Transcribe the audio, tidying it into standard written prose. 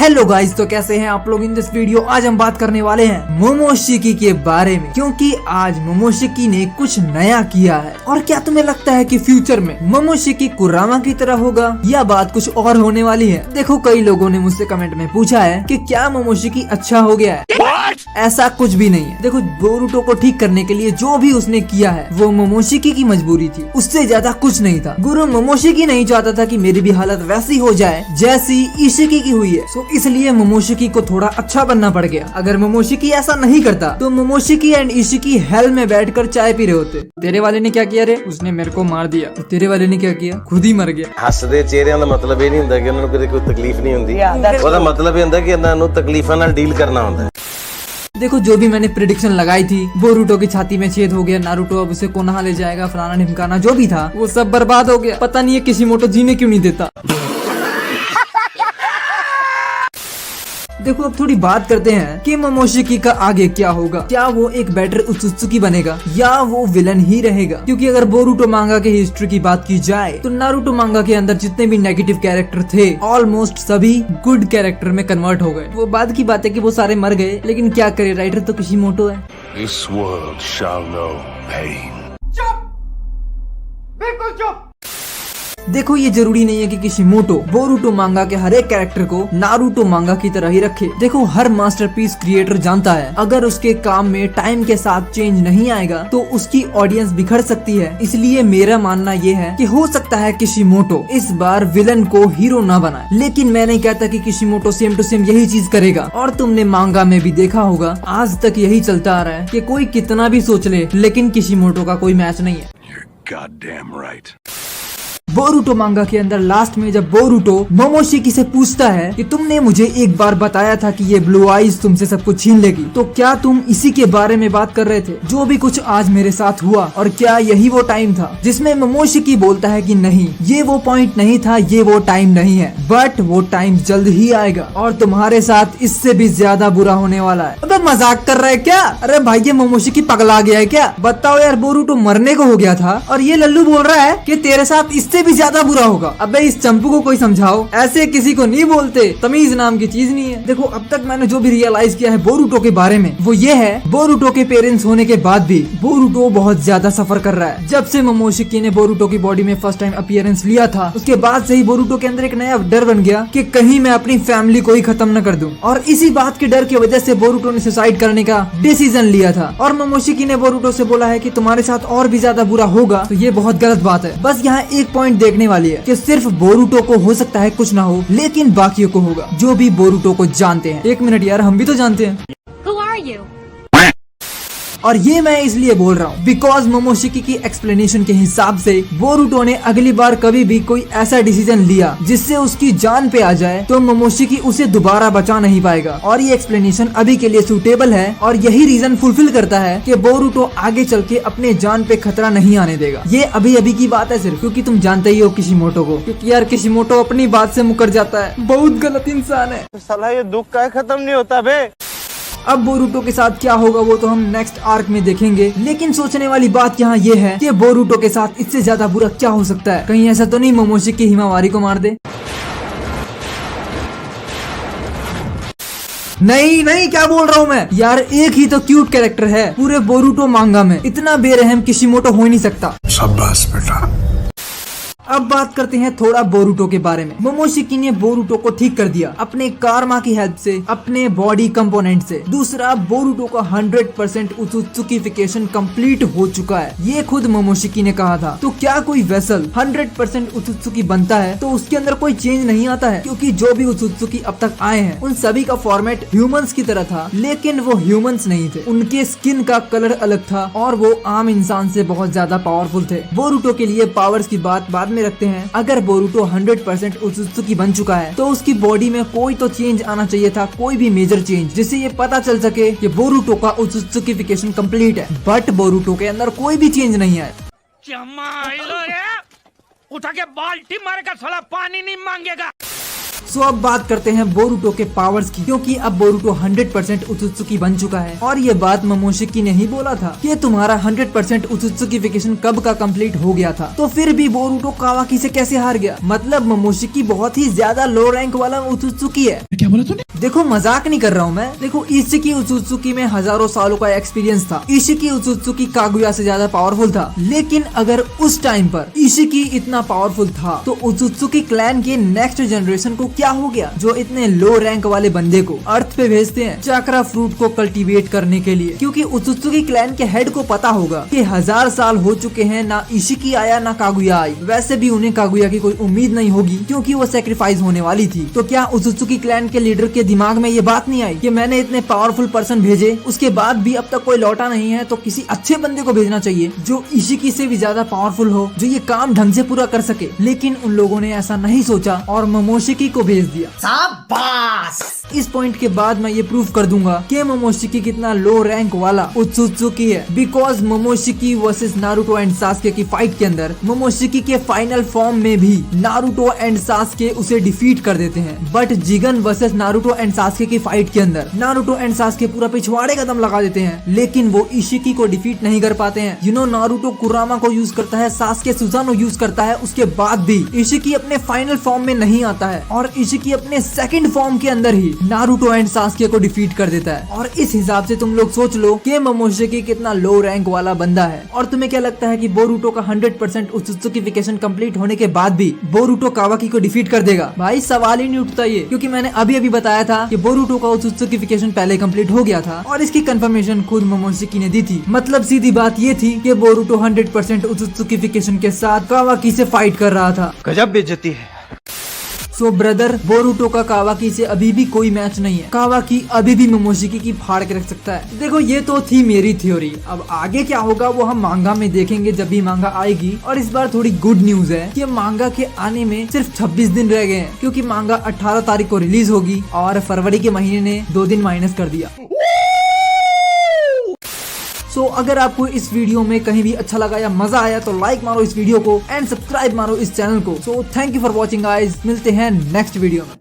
Hello guys, तो कैसे हैं आप लोग। इन दिस वीडियो आज हम बात करने वाले हैं मोमोशिकी के बारे में, क्योंकि आज मोमोशिकी ने कुछ नया किया है। और क्या तुम्हें लगता है कि फ्यूचर में मोमोशिकी कुरामा की तरह होगा या बात कुछ और होने वाली है? देखो, कई लोगों ने मुझसे कमेंट में पूछा है कि क्या मोमोशिकी अच्छा हो गया है। ऐसा कुछ भी नहीं है। देखो, बोरुटो को ठीक करने के लिए जो भी उसने किया है वो मोमोशिकी की मजबूरी थी, उससे ज्यादा कुछ नहीं था। गुरु मोमोशिकी नहीं चाहता था कि मेरी भी हालत वैसी हो जाए जैसी इशिकी की हुई है, तो इसलिए मोमोशिकी को थोड़ा अच्छा बनना पड़ गया। अगर मोमोशिकी ऐसा नहीं करता तो मोमोशिकी एंड इशिकी हेल में बैठकर चाय पी रहे होते। तेरे वाले ने क्या किया रे? उसने मेरे को मार दिया। तो तेरे वाले ने क्या किया? खुद ही मर गया। ਹੱਸਦੇ ਚਿਹਰਿਆਂ ਦਾ ਮਤਲਬ ਇਹ ਨਹੀਂ ਹੁੰਦਾ ਕਿ ਉਹਨਾਂ ਨੂੰ ਕਦੇ ਕੋਈ ਤਕਲੀਫ ਨਹੀਂ ਹੁੰਦੀ। ਉਹਦਾ ਮਤਲਬ ਇਹ ਹੁੰਦਾ ਕਿ ਇਹਨਾਂ ਨੂੰ ਤਕਲੀਫਾਂ ਨਾਲ ਡੀਲ ਕਰਨਾ ਹੁੰਦਾ। देखो, जो भी मैंने प्रेडिक्शन लगाई थी, बोरुटो की छाती में छेद हो गया, नारुतो अब उसे कोनहा ले जाएगा, फलाना ढिमकाना जो भी था वो सब बर्बाद हो गया। पता नहीं है किशिमोटो जीने क्यों नहीं देता। देखो, अब थोड़ी बात करते हैं कि मोमोशिकी का आगे क्या होगा। क्या वो एक बेटर उत्सुकी बनेगा या वो विलन ही रहेगा? क्योंकि अगर बोरुटो मांगा के हिस्ट्री की बात की जाए तो नारुतो मांगा के अंदर जितने भी नेगेटिव कैरेक्टर थे ऑलमोस्ट सभी गुड कैरेक्टर में कन्वर्ट हो गए। वो बाद की बात है कि वो सारे मर गए, लेकिन क्या करे, राइटर तो किशिमोटो है। This world shall know pain. चुप, बिल्कुल चुप। देखो, ये जरूरी नहीं है कि किशिमोटो बोरुटो मांगा के हर एक कैरेक्टर को नारुतो मांगा की तरह ही रखे। देखो, हर मास्टरपीस क्रिएटर जानता है अगर उसके काम में टाइम के साथ चेंज नहीं आएगा तो उसकी ऑडियंस बिखर सकती है। इसलिए मेरा मानना ये है कि हो सकता है किशिमोटो इस बार विलन को हीरो ना बनाए, लेकिन मैं नहीं कहता कि किशिमोटो सेम टू सेम यही चीज करेगा। और तुमने मांगा में भी देखा होगा, आज तक यही चलता आ रहा है कि कोई कितना भी सोच ले, लेकिन किशिमोटो का कोई मैच नहीं है। You're goddamn right. बोरुटो मांगा के अंदर लास्ट में जब बोरुटो मोमोशिकी से पूछता है कि तुमने मुझे एक बार बताया था कि ये ब्लू आइज तुमसे सब कुछ छीन लेगी, तो क्या तुम इसी के बारे में बात कर रहे थे जो भी कुछ आज मेरे साथ हुआ? और क्या यही वो टाइम था? जिसमें मोमोशिकी बोलता है कि नहीं, ये वो पॉइंट नहीं था, ये वो टाइम नहीं है, बट वो टाइम जल्द ही आएगा और तुम्हारे साथ इससे भी ज्यादा बुरा होने वाला है। अबे मजाक कर रहा है क्या? अरे भाई, ये मोमोशिकी पगला गया है क्या? बताओ यार, बोरुटो मरने को हो गया था और ये लल्लू बोल रहा है कि तेरे साथ इससे भी ज्यादा बुरा होगा। अबे इस चंपू को कोई समझाओ, ऐसे किसी को नहीं बोलते, तमीज नाम की चीज नहीं है। देखो, अब तक मैंने जो भी रियलाइज किया है बोरुटो के बारे में वो ये है, बोरुटो के पेरेंट्स होने के बाद भी बोरुटो बहुत ज्यादा सफर कर रहा है। जब से मोमोशिकी ने बोरुटो की बॉडी में फर्स्ट टाइम अपीयरेंस लिया था, उसके बाद से ही बोरुटो के अंदर एक नया डर बन गया कि कहीं मैं अपनी फैमिली को ही खत्म न कर दूं। और इसी बात के डर की वजह से बोरुटो ने सुसाइड करने का डिसीजन लिया था। और मोमोशिकी ने बोरुटो से बोला है कि तुम्हारे साथ और भी ज्यादा बुरा होगा, तो ये बहुत गलत बात है। बस यहाँ एक पॉइंट देखने वाली है कि सिर्फ बोरुटो को हो सकता है कुछ ना हो, लेकिन बाकियों को होगा, जो भी बोरुटो को जानते हैं। एक मिनट यार, हम भी तो जानते हैं। Who are you? और ये मैं इसलिए बोल रहा हूँ बिकॉज मोमोशिकी की एक्सप्लेनेशन के हिसाब से बोरुटो ने अगली बार कभी भी कोई ऐसा डिसीजन लिया जिससे उसकी जान पे आ जाए तो मोमोशिकी उसे दोबारा बचा नहीं पाएगा। और ये एक्सप्लेनेशन अभी के लिए सूटेबल है और यही रीजन फुलफिल करता है कि बोरुटो आगे चल के अपने जान पे खतरा नहीं आने देगा। ये अभी अभी की बात है सिर्फ, क्योंकि तुम जानते ही हो किशिमोटो को, क्योंकि यार किशिमोटो अपनी बात से मुकर जाता है, बहुत गलत इंसान है। साला ये दुख का खत्म नहीं होता बे। अब बोरुटो के साथ क्या होगा वो तो हम नेक्स्ट आर्क में देखेंगे, लेकिन सोचने वाली बात यहाँ ये है कि बोरुटो के साथ इससे ज्यादा बुरा क्या हो सकता है? कहीं ऐसा तो नहीं मोमोशिकी हिमावारी को मार दे? नहीं नहीं, क्या बोल रहा हूँ मैं यार, एक ही तो क्यूट कैरेक्टर है पूरे बोरुटो मांगा में, इतना बेरहम किशिमोटो हो ही नहीं सकता। शाबाश बेटा। अब बात करते हैं थोड़ा बोरुटो के बारे में। मोमोशिकी ने बोरुटो को ठीक कर दिया अपने कारमा की हेल्प से, अपने बॉडी कंपोनेंट से। दूसरा, बोरुटो का 100% उत्सुकीफिकेशन कंप्लीट हो चुका है, ये खुद मोमोशिकी ने कहा था। तो क्या कोई वेसल 100% उत्सुकी बनता है तो उसके अंदर कोई चेंज नहीं आता है? क्योंकि जो भी उत्सुकी अब तक आए हैं उन सभी का फॉर्मेट ह्यूमंस की तरह था, लेकिन वो ह्यूमंस नहीं थे, उनके स्किन का कलर अलग था और वो आम इंसान से बहुत ज्यादा पावरफुल थे। बोरुटो के लिए पावर्स की बात बाद में रखते हैं। अगर बोरुटो 100% उत्सुकी बन चुका है तो उसकी बॉडी में कोई तो चेंज आना चाहिए था, कोई भी मेजर चेंज, जिससे ये पता चल सके कि बोरुटो का उत्सुकीफिकेशन कंप्लीट है। बट बोरुटो के अंदर कोई भी चेंज नहीं है। उठा के बाल्टी मारेगा, साला पानी नहीं मांगेगा। सो अब बात करते हैं बोरुटो के पावर्स की, क्योंकि अब बोरुटो 100% उत्सुकी बन चुका है। और ये बात मोमोशिकी ने ही बोला था कि तुम्हारा 100% उत्सुकीफिकेशन कब का कंप्लीट हो गया था, तो फिर भी बोरुटो कावाकी से कैसे हार गया? मतलब मोमोशिकी बहुत ही ज्यादा लो रैंक वाला उत्सुकी है। क्या बोला तूने? देखो मजाक नहीं कर रहा हूँ मैं। देखो इशिकी उत्सुकी में हजारों सालों का एक्सपीरियंस था। इशिकी उत्सुकी कागुया से ज्यादा पावरफुल था, लेकिन अगर उस टाइम पर इशिकी इतना पावरफुल था तो उत्सुकी क्लैन के नेक्स्ट जनरेशन को क्या हो गया, जो इतने लो रैंक वाले बंदे को अर्थ पे भेजते हैं चाकरा फ्रूट को कल्टीवेट करने के लिए, क्योंकि उत्सुकी क्लैन के हेड को पता होगा कि 1000 साल हो चुके हैं, ना इशिकी आया ना कागुया आई। वैसे भी उन्हें कागुया की कोई उम्मीद नहीं होगी क्योंकि वो सेक्रीफाइस होने वाली थी। तो क्या उत्सुकी क्लैन के लीडर के दिमाग में ये बात नहीं आई कि मैंने इतने पावरफुल पर्सन भेजे, उसके बाद भी अब तक कोई लौटा नहीं है, तो किसी अच्छे बंदे को भेजना चाहिए जो इशिकी से भी ज्यादा पावरफुल हो, जो ये काम ढंग से पूरा कर सके। लेकिन उन लोगों ने ऐसा नहीं सोचा और मोमोशिकी को भेज दिया। शाबाश। इस पॉइंट के बाद मैं ये प्रूव कर दूंगा कि मोमोशिकी कितना लो रैंक वाला उत्सुकी है, because Momoshiki versus Naruto and Sasuke की फाइट के अंदर मोमोशिकी के फाइनल फॉर्म में भी नारुतो एंड सास्के उसे डिफीट कर देते हैं। But जिगन versus Naruto and Sasuke की फाइट के अंदर नारुतो एंड सास्के पूरा पिछवाड़े कदम लगा देते हैं, लेकिन वो इशिकी को डिफीट नहीं कर पाते हैं। नारुतो कुरामा को यूज करता है, सास्के सुजानो यूज करता है, उसके बाद भी इशिकी अपने फाइनल फॉर्म में नहीं आता है और इशिकी अपने सेकंड फॉर्म के अंदर ही नारुतो एंड सास्के को डिफीट कर देता है। और इस हिसाब से तुम लोग सोच लो कि मोमोशिकी कितना लो रैंक वाला बंदा है। और तुम्हें क्या लगता है कि बोरुटो का 100% उत्सुकीफिकेशन कंप्लीट होने के बाद भी बोरुटो कावाकी को डिफीट कर देगा? भाई सवाल ही नहीं उठता ये, क्योंकि मैंने अभी बताया था कि बोरुटो का उत्सुकीफिकेशन पहले कंप्लीट हो गया था और इसकी कंफर्मेशन खुद मोमोशिकी ने दी थी। मतलब सीधी बात ये थी कि बोरुटो 100% उत्सुकीफिकेशन के साथ कावाकी से फाइट कर रहा था। गजब बेइज्जती है। सो ब्रदर, बोरुटो का कावाकी से अभी भी कोई मैच नहीं है। कावाकी अभी भी मोमोशिकी की फाड़ के रख सकता है। देखो ये तो थी मेरी थ्योरी, अब आगे क्या होगा वो हम मांगा में देखेंगे जब भी मांगा आएगी। और इस बार थोड़ी गुड न्यूज है कि मांगा के आने में सिर्फ 26 दिन रह गए हैं, क्योंकि मांगा 18 तारीख को रिलीज होगी और फरवरी के महीने ने 2 दिन माइनस कर दिया। सो अगर आपको इस वीडियो में कहीं भी अच्छा लगा या मजा आया तो लाइक मारो इस वीडियो को एंड सब्सक्राइब मारो इस चैनल को। So thank you for watching guys, मिलते हैं नेक्स्ट वीडियो में।